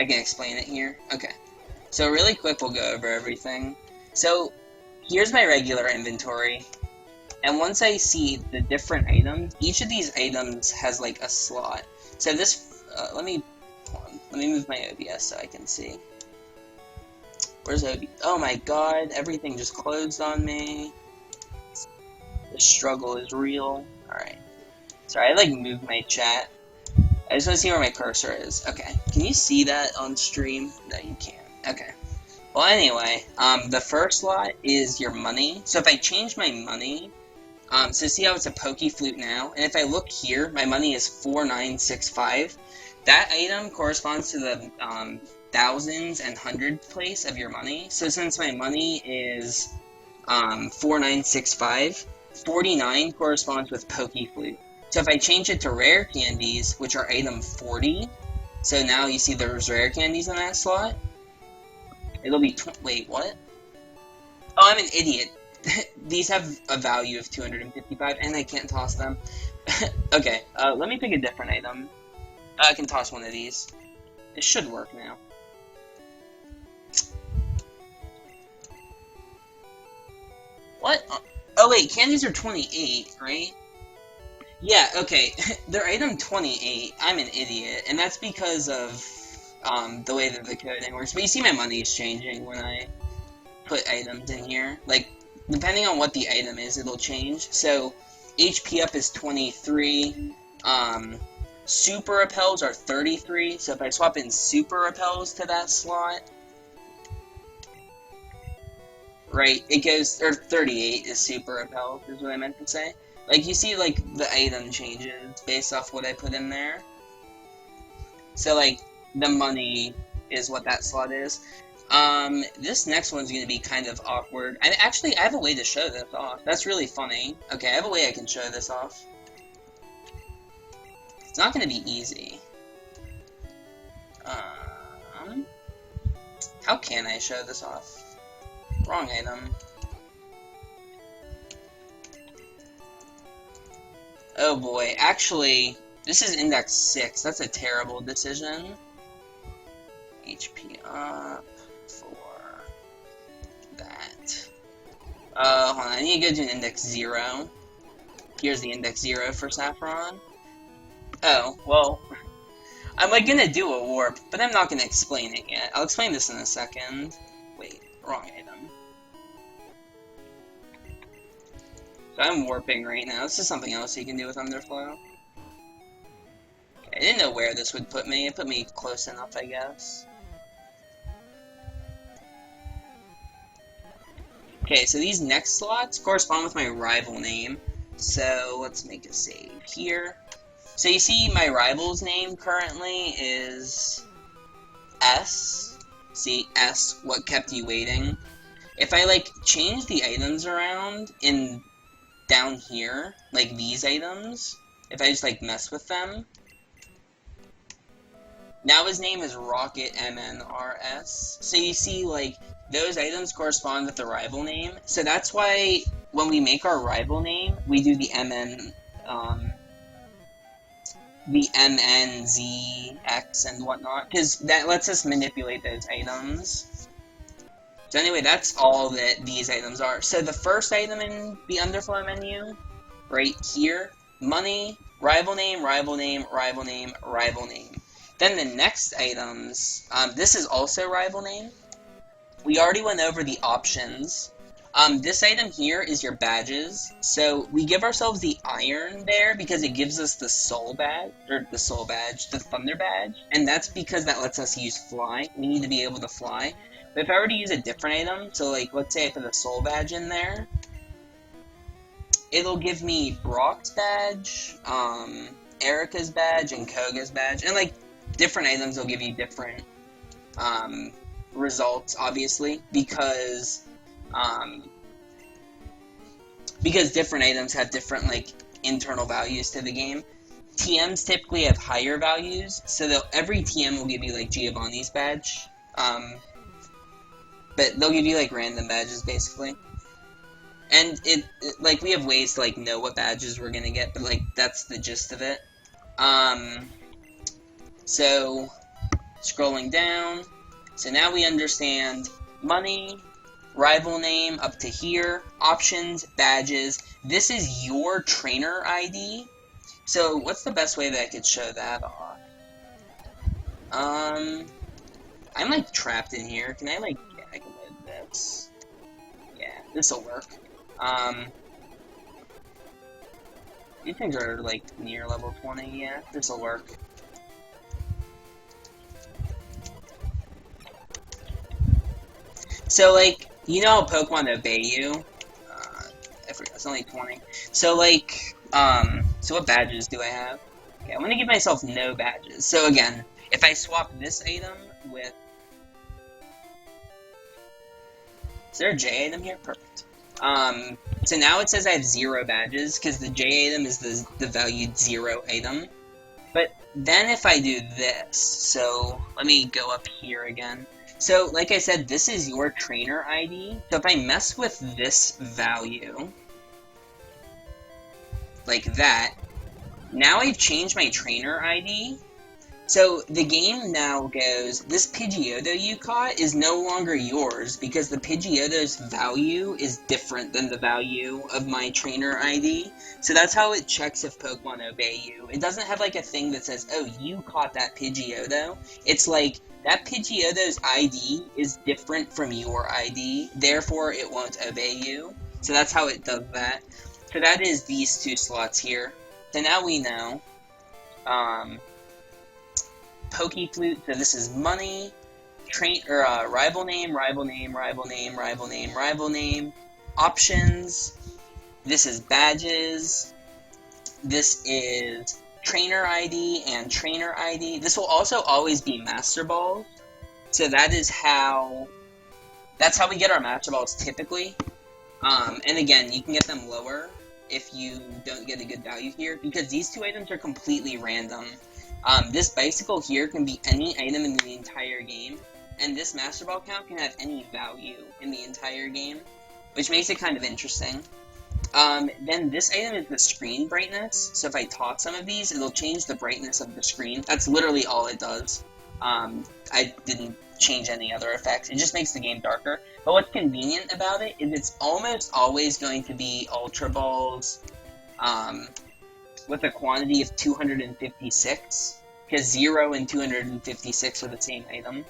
I can explain it here. Okay. So really quick, we'll go over everything. So here's my regular inventory. And once I see the different items, each of these items has like a slot. So this, let me move my OBS so I can see. Where's OBS? Oh my god, everything just closed on me. The struggle is real. Alright. Sorry, I like moved my chat. I just want to see where my cursor is. Okay. Can you see that on stream? No, you can't. Okay. Well, anyway, the first slot is your money. So if I change my money, so see how it's a pokey flute now? And if I look here, my money is 4965. That item corresponds to the thousands and hundreds place of your money. So since my money is 4965, 49 corresponds with pokey flute. So if I change it to rare candies, which are item 40, so now you see there's rare candies in that slot, it'll be wait, what? Oh, I'm an idiot. These have a value of 255, and I can't toss them. Okay, let me pick a different item. I can toss one of these. It should work now. What? Oh wait, candies are 28, right? Yeah, okay. They're item 28. I'm an idiot, and that's because of the way that the coding works. But you see my money is changing when I put items in here. Like, depending on what the item is, it'll change. So, HP up is 23. Super repels are 33. So if I swap in super repels to that slot, right, it goes, or 38 is super repels, is what I meant to say. Like, you see, like, the item changes based off what I put in there. So, like, the money is what that slot is. This next one's gonna be kind of awkward. I have a way to show this off. That's really funny. Okay, I have a way I can show this off. It's not gonna be easy. How can I show this off? Wrong item. Oh boy, actually, this is index 6. That's a terrible decision. HP up for that. Hold on, I need to go to an index 0. Here's the index 0 for Saffron. Oh, well, I'm like gonna do a warp, but I'm not gonna explain it yet. I'll explain this in a second. Wait, wrong item. So I'm warping right now. This is something else you can do with Underflow. Okay, I didn't know where this would put me. It put me close enough, I guess. Okay, so these next slots correspond with my rival name. So let's make a save here. So you see my rival's name currently is S. See, S, what kept you waiting. If I, like, change the items around in down here, like these items, if I just like mess with them, now his name is Rocket MNRS. So you see, like, those items correspond with the rival name. So that's why when we make our rival name, we do the MNZX and whatnot, because that lets us manipulate those items. So anyway, that's all that these items are. So the first item in the Underflow menu, right here, money, rival name, rival name, rival name, rival name. Then the next items, this is also rival name. We already went over the options. This item here is your badges. So we give ourselves the iron there because it gives us the soul badge, the thunder badge. And that's because that lets us use fly. We need to be able to fly. But if I were to use a different item, so like, let's say I put a soul badge in there, it'll give me Brock's badge, Erica's badge, and Koga's badge. And like, different items will give you different, results, obviously, because different items have different, like, internal values to the game. TMs typically have higher values, so every TM will give you, like, Giovanni's badge, but they'll give you, like, random badges, basically. And like, we have ways to, like, know what badges we're gonna get, but, like, that's the gist of it. So, Scrolling down. So now we understand money, rival name up to here, options, badges. This is your trainer ID. So what's the best way that I could show that off? I'm like trapped in here. Can I like, yeah, I can load this. Yeah, this'll work. These things are like near level 20, yeah, this'll work. So like, you know how Pokemon obey you? I forgot, it's only 20. So like, so what badges do I have? Okay, I'm gonna give myself no badges. So again, if I swap this item with... Is there a J item here? Perfect. So now it says I have 0 badges, because the J item is the valued 0 item. But then if I do this, so let me go up here again. So, like I said, this is your trainer ID. So if I mess with this value, like that, now I've changed my trainer ID. So the game now goes, this Pidgeotto you caught is no longer yours because the Pidgeotto's value is different than the value of my trainer ID. So that's how it checks if Pokemon obey you. It doesn't have like a thing that says, oh, you caught that Pidgeotto. It's like, that Pidgeotto's ID is different from your ID, therefore it won't obey you. So that's how it does that. So that is these 2 slots here. So now we know. Pokeflute, so this is money, rival name, rival name, rival name, rival name, rival name, options, this is badges, this is trainer ID and trainer ID. This will also always be Master Balls, so that's how we get our Master Balls typically. And again, you can get them lower if you don't get a good value here, because these 2 items are completely random. This bicycle here can be any item in the entire game, and this Master Ball count can have any value in the entire game, which makes it kind of interesting. Then this item is the screen brightness, so if I toss some of these, it'll change the brightness of the screen. That's literally all it does. I didn't change any other effects, it just makes the game darker. But what's convenient about it is it's almost always going to be Ultra Balls, with a quantity of 256, because 0 and 256 are the same item.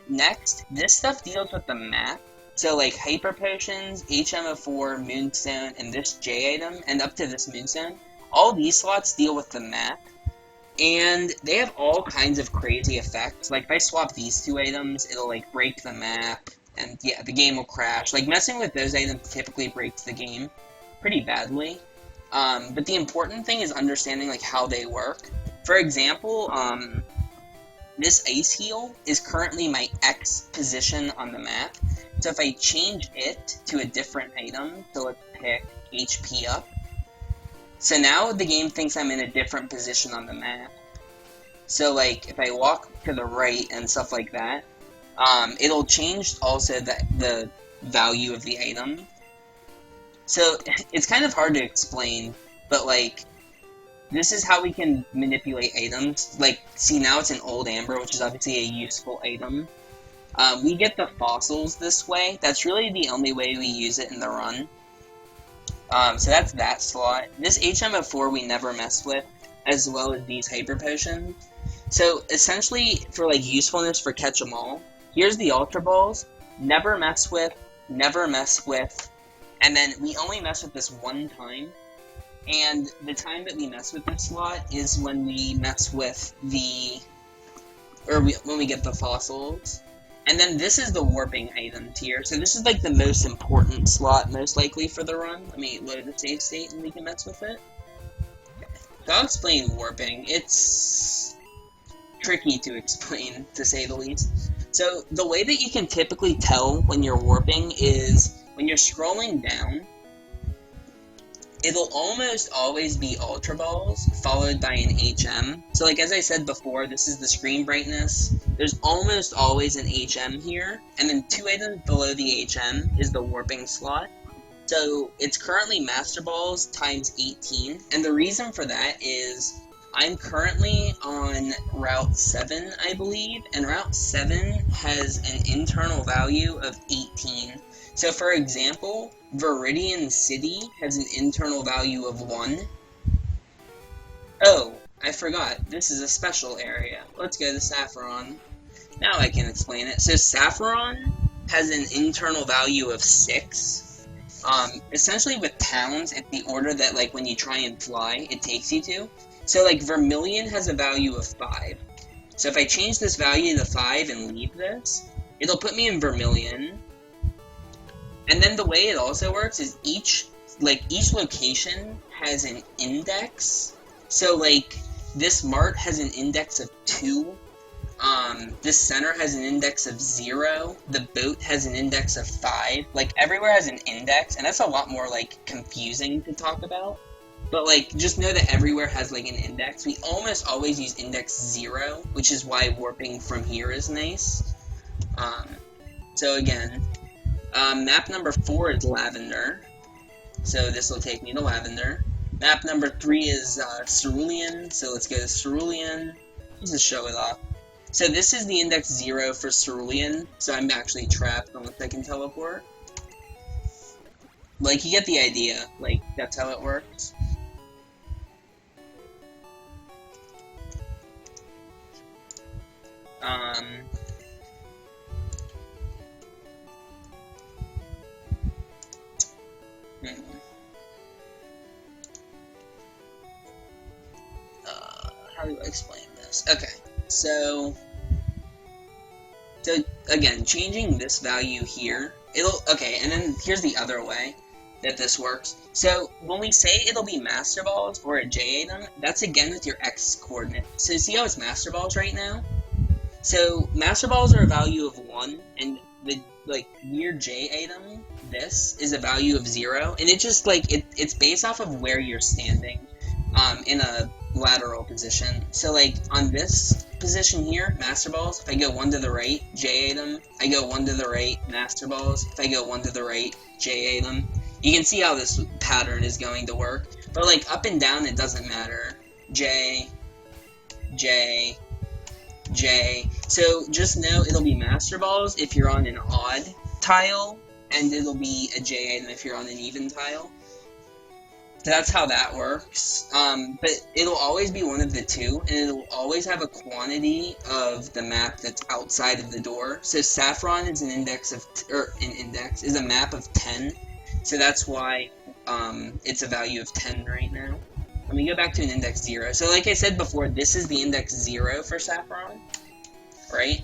Next, this stuff deals with the map. So like Hyper Potions, HM04, Moonstone, and this J item, and up to this Moonstone, all these slots deal with the map. And they have all kinds of crazy effects. Like if I swap these 2 items, it'll like break the map, and yeah, the game will crash. Like messing with those items typically breaks the game pretty badly. But the important thing is understanding like how they work. For example, this Ice Heal is currently my X position on the map. So if I change it to a different item, so let's pick HP up. So now the game thinks I'm in a different position on the map. So like if I walk to the right and stuff like that, it'll change also the value of the item. So, it's kind of hard to explain, but, like, this is how we can manipulate items. Like, see, now it's an Old Amber, which is obviously a useful item. We get the fossils this way. That's really the only way we use it in the run. So that's that slot. This HM04 we never mess with, as well as these Hyper Potions. So, essentially, for, like, usefulness for Catch 'em All, here's the Ultra Balls. Never mess with, and then we only mess with this one time, and the time that we mess with this slot is when we mess with when we get the fossils. And then this is the warping items here, so this is like the most important slot, most likely for the run. Let me load the save state and we can mess with it. Okay. So I'll explain warping. It's tricky to explain, to say the least. So the way that you can typically tell when you're warping is when you're scrolling down, it'll almost always be Ultra Balls, followed by an HM. So like as I said before, this is the screen brightness. There's almost always an HM here, and then 2 items below the HM is the warping slot. So it's currently Master Balls times 18, and the reason for that is I'm currently on Route 7, I believe, and Route 7 has an internal value of 18. So for example, Viridian City has an internal value of 1. Oh, I forgot, this is a special area. Let's go to Saffron. Now I can explain it. So Saffron has an internal value of 6. Essentially with towns, it's the order that, like, when you try and fly, it takes you to. So, like, Vermilion has a value of 5. So if I change this value to 5 and leave this, it'll put me in Vermilion. And then the way it also works is each location has an index. So, like, this mart has an index of 2. This center has an index of 0. The boat has an index of 5. Like, everywhere has an index, and that's a lot more, like, confusing to talk about. But, like, just know that everywhere has, like, an index. We almost always use index 0, which is why warping from here is nice. So again, map number 4 is Lavender. So this will take me to Lavender. Map number 3 is Cerulean, so let's go to Cerulean. Let's just show it off. So this is the index 0 for Cerulean, so I'm actually trapped unless I can teleport. Like, you get the idea. Like, that's how it works. How do I explain this? Okay, so again, changing this value here, okay, and then here's the other way that this works. So when we say it'll be Master Balls or a J item, that's again with your X coordinate. So see how it's Master Balls right now? So Master Balls are a value of 1, and the, like, weird J item, this, is a value of 0, and it just, like, it's based off of where you're standing, in a lateral position. So, like, on this position here, Master Balls, if I go 1 to the right, J item, I go 1 to the right, Master Balls, if I go 1 to the right, J item. You can see how this pattern is going to work, but, like, up and down, it doesn't matter. J, J, J. So just know it'll be Master Balls if you're on an odd tile, and it'll be a J item if you're on an even tile. So that's how that works. But it'll always be one of the two, and it'll always have a quantity of the map that's outside of the door. So Saffron is is a map of 10. So that's why it's a value of 10 right now. Let me go back to an index 0. So like I said before, this is the index 0 for Saffron, right?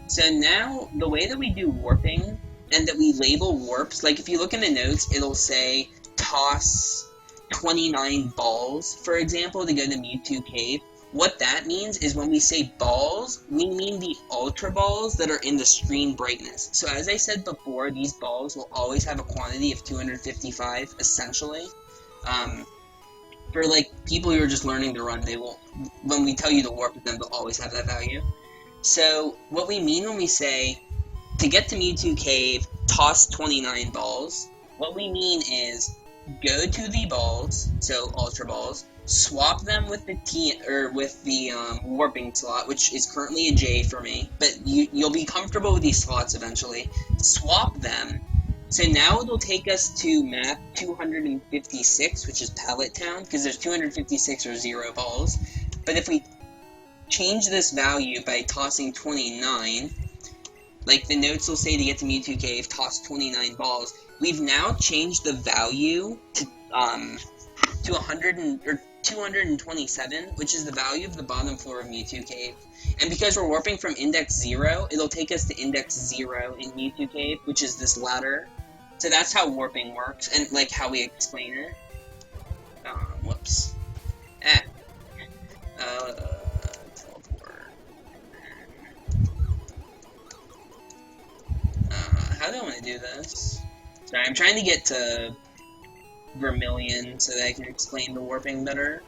So now, the way that we do warping, and that we label warps, like if you look in the notes, it'll say toss 29 balls, for example, to go to Mewtwo Cave. What that means is when we say balls, we mean the ultra balls that are in the screen brightness. So as I said before, these balls will always have a quantity of 255, essentially. For, like, people who are just learning to run, they will, when we tell you to warp with them, they'll always have that value. So, what we mean when we say, to get to Mewtwo Cave, toss 29 balls, what we mean is, go to the balls, so Ultra Balls, swap them with the warping slot, which is currently a J for me, but you'll be comfortable with these slots eventually. Swap them. So now it'll take us to map 256, which is Pallet Town, because there's 256 or 0 balls. But if we change this value by tossing 29, like the notes will say to get to Mewtwo Cave, toss 29 balls. We've now changed the value to 227, which is the value of the bottom floor of Mewtwo Cave. And because we're warping from index 0, it'll take us to index 0 in Mewtwo Cave, which is this ladder. So that's how warping works, and, like, how we explain it. Whoops. Teleport. How do I want to do this? Sorry, I'm trying to get to Vermilion so that I can explain the warping better.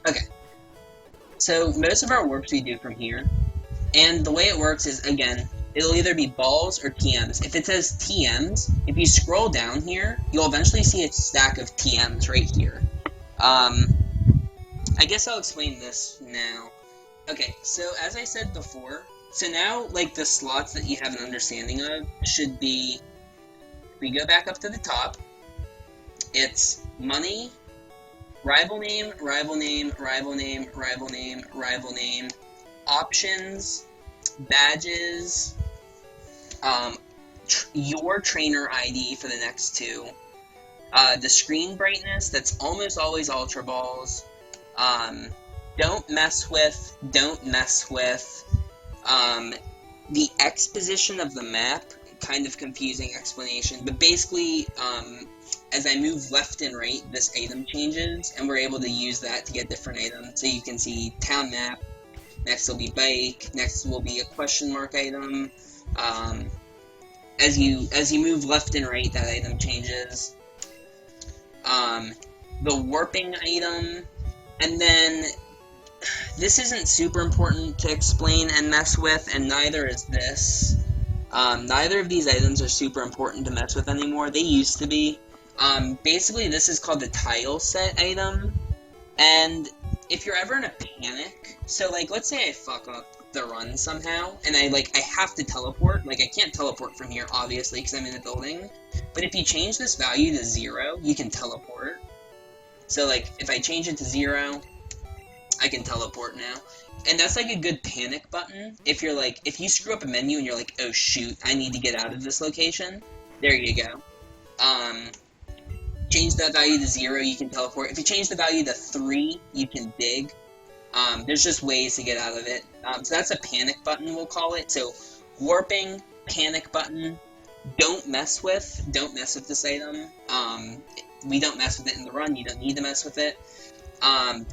Okay. So, most of our warps we do from here. And the way it works is, again, it'll either be balls or TMs. If it says TMs, if you scroll down here, you'll eventually see a stack of TMs right here. Um, I guess I'll explain this now. Okay, so as I said before, so now, like, the slots that you have an understanding of should be, if we go back up to the top, it's money, rival name, rival name, rival name, rival name, rival name, options, badges, your trainer ID for the next two, the screen brightness, that's almost always Ultra Balls, don't mess with, the X position of the map, kind of confusing explanation, but basically, as I move left and right, this item changes, and we're able to use that to get different items. So you can see town map, next will be bike, next will be a question mark item. As you move left and right, that item changes. The warping item, and then this isn't super important to explain and mess with, and neither is this. Neither of these items are super important to mess with anymore. They used to be. Basically, this is called the tile set item, and if you're ever in a panic, so, like, let's say I fuck up the run somehow, and I have to teleport. Like, I can't teleport from here, obviously, because I'm in a building, but if you change this value to 0, you can teleport. So, like, if I change it to 0, I can teleport now. And that's like a good panic button. If you're like, if you screw up a menu and you're like, oh shoot, I need to get out of this location, there you go. Change that value to 0, you can teleport. If you change the value to 3, you can dig. There's just ways to get out of it. So that's a panic button, we'll call it. So warping, panic button, don't mess with this item. We don't mess with it in the run, you don't need to mess with it.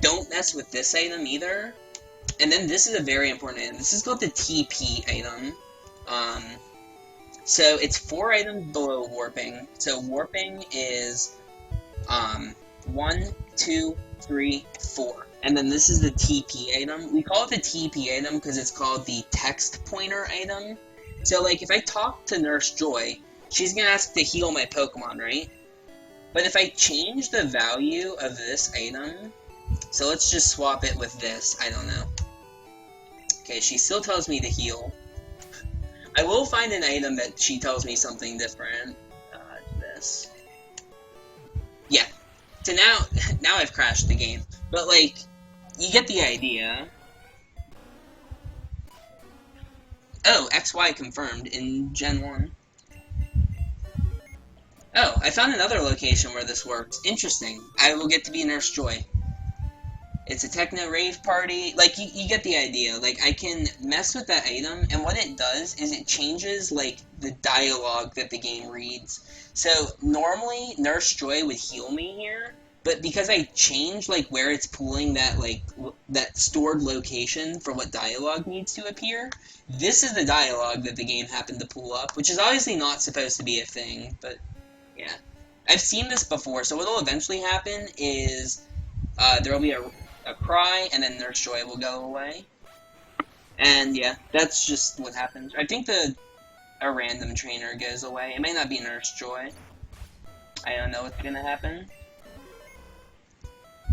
Don't mess with this item either. And then this is a very important item. This is called the TP item. So it's 4 items below warping. So warping is 1, 2, 3, 4. And then this is the TP item. We call it the TP item because it's called the text pointer item. So, like, if I talk to Nurse Joy, she's gonna ask to heal my Pokemon, right? But if I change the value of this item, so let's just swap it with this, I don't know. Okay, she still tells me to heal. I will find an item that she tells me something different. This. Yeah. So now I've crashed the game. But, like, you get the idea. Oh, XY confirmed in Gen 1. Oh, I found another location where this works. Interesting. I will get to be Nurse Joy. It's a techno rave party. Like, you get the idea. Like, I can mess with that item, and what it does is it changes, like, the dialogue that the game reads. So, normally, Nurse Joy would heal me here, but because I changed, like, where it's pulling that, like, that stored location for what dialogue needs to appear, this is the dialogue that the game happened to pull up, which is obviously not supposed to be a thing, but, yeah. I've seen this before, so what'll eventually happen is, there'll be a cry, and then Nurse Joy will go away. And yeah, that's just what happens. I think a random trainer goes away. It may not be Nurse Joy. I don't know what's gonna happen.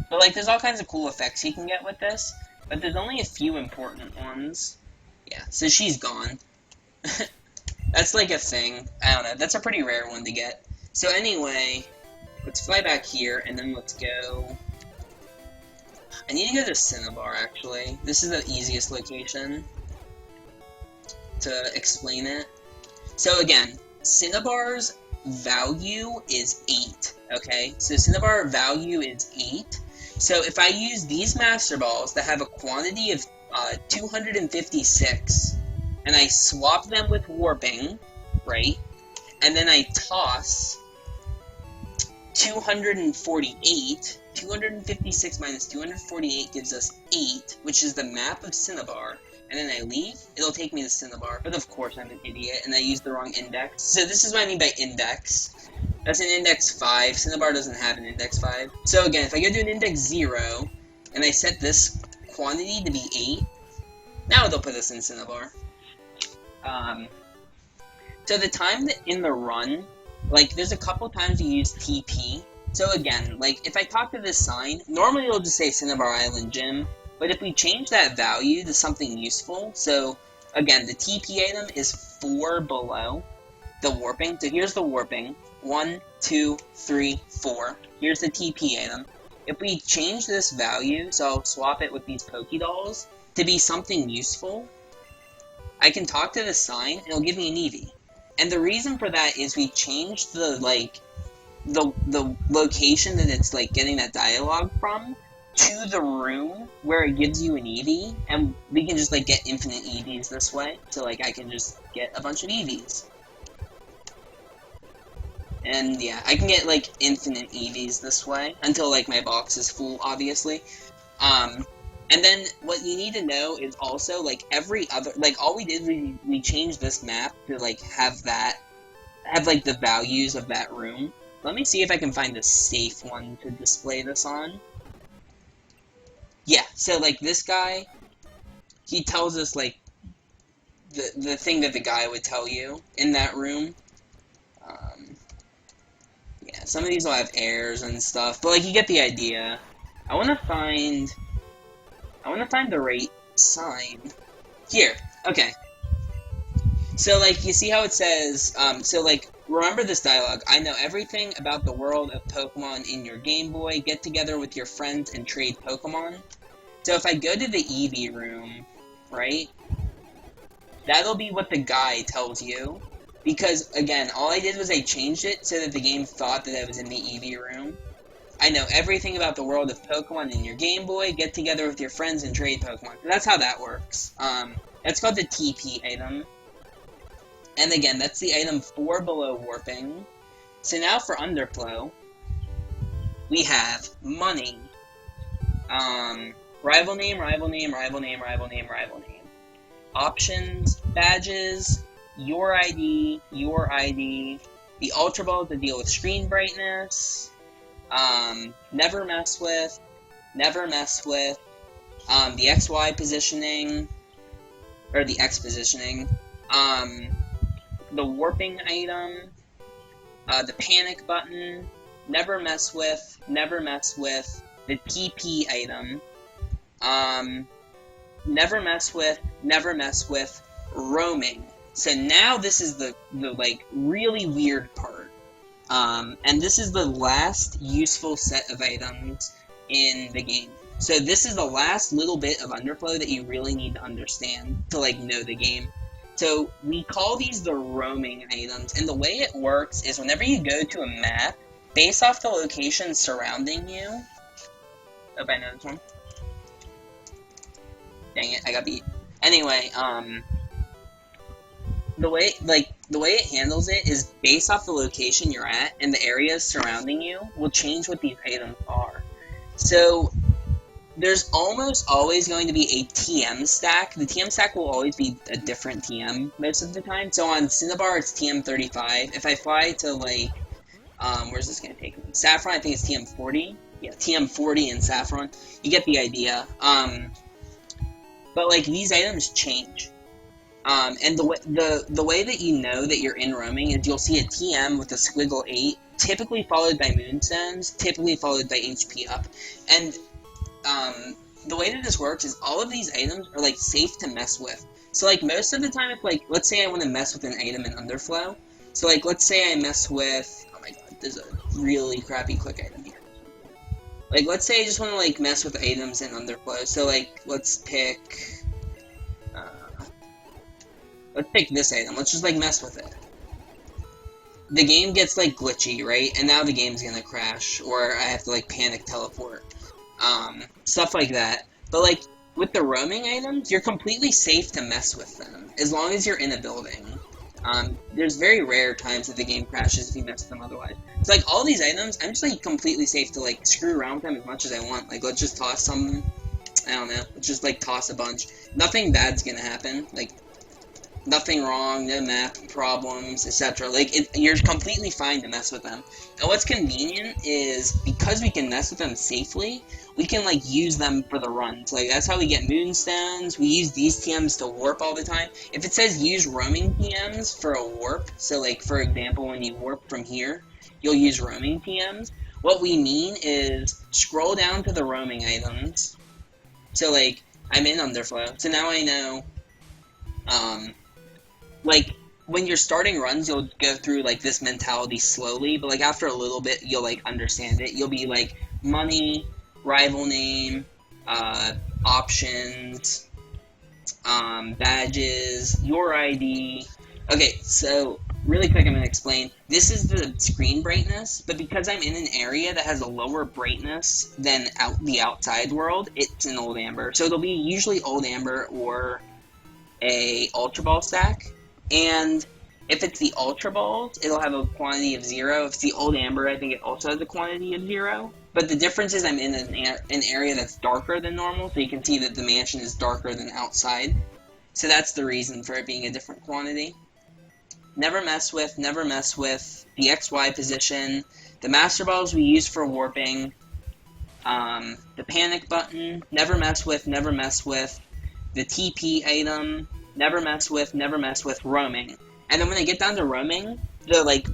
But, like, there's all kinds of cool effects you can get with this, but there's only a few important ones. Yeah, so she's gone. That's like a thing. I don't know, that's a pretty rare one to get. So anyway, let's fly back here, and then let's go... I need to go to Cinnabar, actually. This is the easiest location to explain it. So again, Cinnabar's value is 8, okay? So Cinnabar value is 8. So if I use these Master Balls that have a quantity of 256, and I swap them with Warping, right? And then I toss 248, 256 minus 248 gives us 8, which is the map of Cinnabar, and then I leave, it'll take me to Cinnabar, but of course I'm an idiot, and I used the wrong index. So this is what I mean by index. That's an index 5, Cinnabar doesn't have an index 5. So again, if I go to an index 0, and I set this quantity to be 8, now it'll put us in Cinnabar. So the time that in the run, like, there's a couple times you use TP, So again, like, if I talk to this sign, normally it'll just say Cinnabar Island Gym, but if we change that value to something useful, so again, the TP item is 4 below the warping. So here's the warping. 1, 2, 3, 4. Here's the TP item. If we change this value, so I'll swap it with these Pokédolls, to be something useful, I can talk to the sign, and it'll give me an Eevee. And the reason for that is we changed the, like, the location that it's, like, getting that dialogue from to the room where it gives you an Eevee, and we can just, like, get infinite Eevees this way. So, like, I can just get a bunch of Eevees. And, yeah, I can get, like, infinite Eevees this way, until, like, my box is full, obviously. And then, what you need to know is also, like, every other, like, all we did was we changed this map to, like, have, like, the values of that room. Let me see if I can find a safe one to display this on. Yeah, so, like, this guy, he tells us, like, the thing that the guy would tell you in that room. Yeah, some of these will have errors and stuff, but, like, you get the idea. I want to find the right sign. Here, okay. So, like, you see how it says, so, like, remember this dialogue. I know everything about the world of Pokemon in your Game Boy. Get together with your friends and trade Pokemon. So if I go to the Eevee room, right, that'll be what the guy tells you. Because, again, all I did was I changed it so that the game thought that I was in the Eevee room. I know everything about the world of Pokemon in your Game Boy. Get together with your friends and trade Pokemon. That's how that works. That's called the TP item. And again, that's the item 4 below warping. So now for Underflow, we have money. Rival name, rival name, rival name, rival name, rival name. Options, badges, your ID, the Ultra Ball to deal with screen brightness, never mess with, the XY positioning, or the X positioning, the warping item, the panic button, never mess with, the TP item, never mess with, roaming. So now this is the like, really weird part. And this is the last useful set of items in the game. So this is the last little bit of Underflow that you really need to understand to, like, know the game. So we call these the roaming items, and the way it works is whenever you go to a map, based off the location surrounding you... Oh, I know this one. Dang it, I got beat. Anyway, the way it handles it is based off the location you're at, and the areas surrounding you will change what these items are. So there's almost always going to be a TM stack. The TM stack will always be a different TM most of the time. So on Cinnabar, it's TM35. If I fly to, like, where's this going to take me? Saffron, I think it's TM40. Yeah, TM40 and Saffron. You get the idea. But, like, these items change. And the way that you know that you're in roaming is you'll see a TM with a squiggle 8, typically followed by moonstones, typically followed by HP up. And the way that this works is all of these items are, like, safe to mess with. So, like, most of the time, if, like, let's say I want to mess with an item in Underflow. So, like, let's say I mess with... Oh my god, there's a really crappy quick item here. Like, let's say I just want to, like, mess with items in Underflow. So, like, let's pick this item. Let's just, like, mess with it. The game gets, like, glitchy, right? And now the game's gonna crash, or I have to, like, panic teleport. Stuff like that. But, like, with the roaming items, you're completely safe to mess with them, as long as you're in a building. There's very rare times that the game crashes if you mess with them otherwise. So, like, all these items, I'm just, like, completely safe to, like, screw around with them as much as I want. Like, let's just toss some... I don't know. Let's just, like, toss a bunch. Nothing bad's gonna happen. Like, nothing wrong, no map problems, etc. Like, you're completely fine to mess with them. And what's convenient is, because we can mess with them safely, we can, like, use them for the runs. Like, that's how we get moonstones. We use these TMs to warp all the time. If it says use roaming TMs for a warp, so, like, for example, when you warp from here, you'll use roaming TMs. What we mean is scroll down to the roaming items. So, like, I'm in Underflow, so now I know, like, when you're starting runs, you'll go through, like, this mentality slowly, but, like, after a little bit, you'll, like, understand it. You'll be, like, money, rival name, options, badges, your ID. Okay, so really quick, I'm going to explain. This is the screen brightness, but because I'm in an area that has a lower brightness than the outside world, it's an old amber. So it'll be usually old amber or a ultra ball stack, and if it's the ultra balls, it'll have a quantity of 0. If it's the old amber, I think it also has a quantity of 0. But the difference is I'm in an area that's darker than normal, so you can see that the mansion is darker than outside. So that's the reason for it being a different quantity. Never mess with the XY position, the master balls we use for warping, the panic button, never mess with, the TP item, never mess with, roaming. And then when I get down to roaming,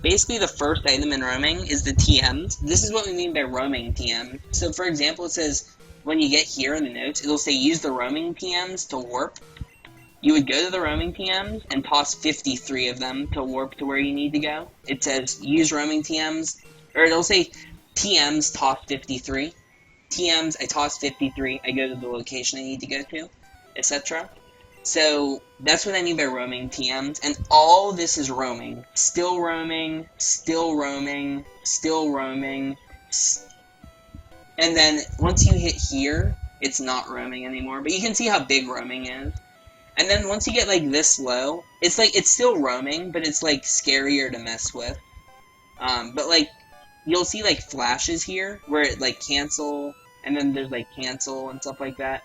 basically the first item in roaming is the TMs. This is what we mean by roaming TM. So for example, it says, when you get here in the notes, it'll say use the roaming TMs to warp. You would go to the roaming TMs and toss 53 of them to warp to where you need to go. It says use roaming TMs, or it'll say TMs toss 53. TMs, I toss 53, I go to the location I need to go to, etc. So that's what I mean by roaming TMs, and all this is roaming. Still roaming, still roaming, still roaming, and then once you hit here, it's not roaming anymore, but you can see how big roaming is. And then once you get like this low, it's like, it's still roaming, but it's like scarier to mess with. But like, you'll see like flashes here, where it like cancel, and then there's like cancel and stuff like that.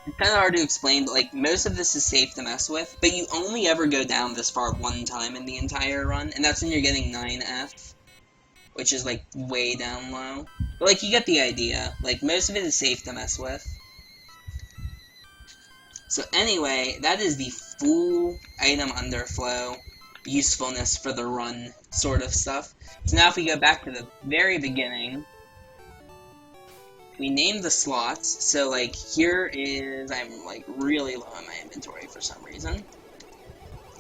It's kind of hard to explain, but like, most of this is safe to mess with, but you only ever go down this far one time in the entire run, and that's when you're getting 9F, which is like way down low. But like, you get the idea. Like, most of it is safe to mess with. So anyway, that is the full item underflow usefulness for the run sort of stuff. So now if we go back to the very beginning, we name the slots. So like, here is, I'm like really low in my inventory for some reason.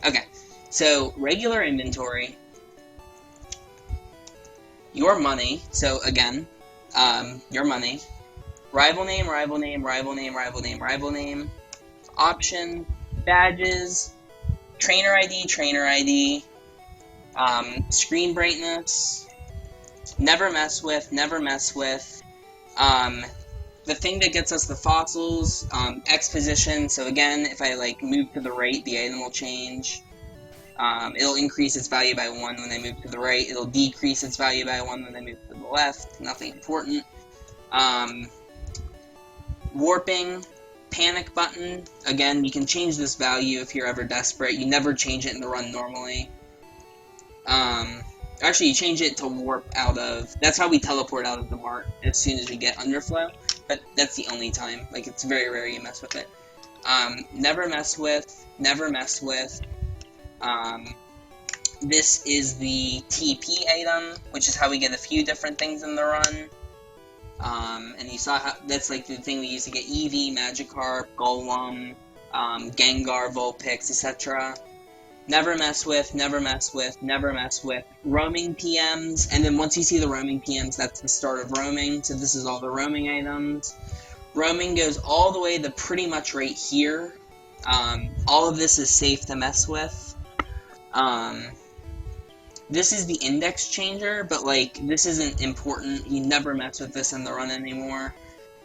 Okay, so regular inventory, your money, so again, your money, rival name, rival name, rival name, rival name, rival name, option, badges, trainer ID, screen brightness, never mess with, the thing that gets us the fossils, X position, so again, if I like move to the right, the item will change. It'll increase its value by 1 when I move to the right, it'll decrease its value by 1 when I move to the left, nothing important. Warping, panic button, again, you can change this value if you're ever desperate. You never change it in the run normally. Actually, you change it to warp out of, that's how we teleport out of the mart as soon as we get underflow, but that's the only time. Like, it's very rare you mess with it. Never mess with, this is the TP item, which is how we get a few different things in the run. And you saw how, that's like the thing we used to get Eevee, Magikarp, Golem, Gengar, Vulpix, etc. Never mess with, roaming PMs, and then once you see the roaming PMs, that's the start of roaming, so this is all the roaming items. Roaming goes all the way to pretty much right here. All of this is safe to mess with. This is the index changer, but like, this isn't important. You never mess with this in the run anymore.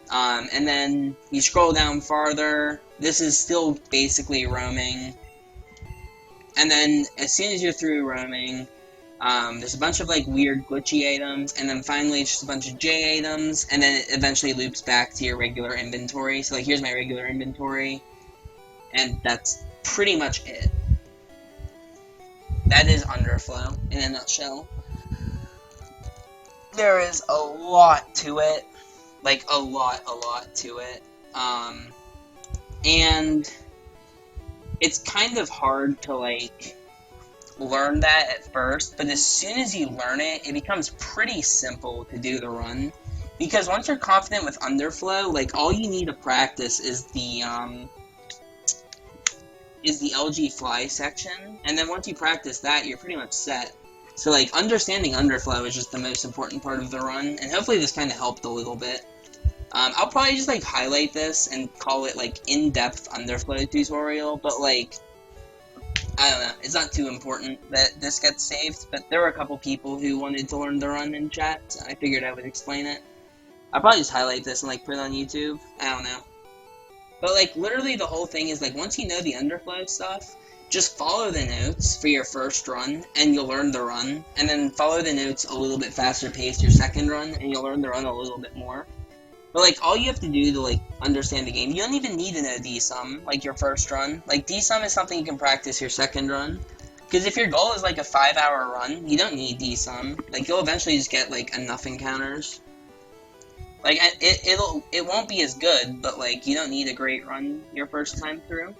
And then you scroll down farther, this is still basically roaming. And then as soon as you're through roaming, there's a bunch of like weird glitchy items, and then finally it's just a bunch of J items, and then it eventually loops back to your regular inventory. So like, here's my regular inventory, and that's pretty much it. That is Underflow in a nutshell. There is a lot to it, like a lot to it, and it's kind of hard to like learn that at first, but as soon as you learn it, it becomes pretty simple to do the run. Because once you're confident with Underflow, like, all you need to practice is the LG fly section, and then once you practice that, you're pretty much set. So, like, understanding Underflow is just the most important part of the run, and hopefully this kind of helped a little bit. I'll probably just, like, highlight this and call it, like, in-depth Underflow tutorial, but, like, I don't know, it's not too important that this gets saved, but there were a couple people who wanted to learn the run in chat, so I figured I would explain it. I'll probably just highlight this and, like, put it on YouTube. I don't know. But, like, literally the whole thing is, like, once you know the Underflow stuff, just follow the notes for your first run, and you'll learn the run, and then follow the notes a little bit faster paced your second run, and you'll learn the run a little bit more. But, like, all you have to do to, like, understand the game, you don't even need to know D-Sum, like, your first run. Like, D-Sum is something you can practice your second run. Because if your goal is, like, a 5-hour run, you don't need D-Sum. Like, you'll eventually just get, like, enough encounters. Like, it won't be as good, but, like, you don't need a great run your first time through.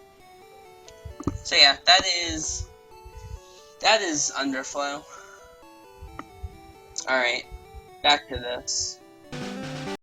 So, yeah, that is Underflow. Alright, back to this.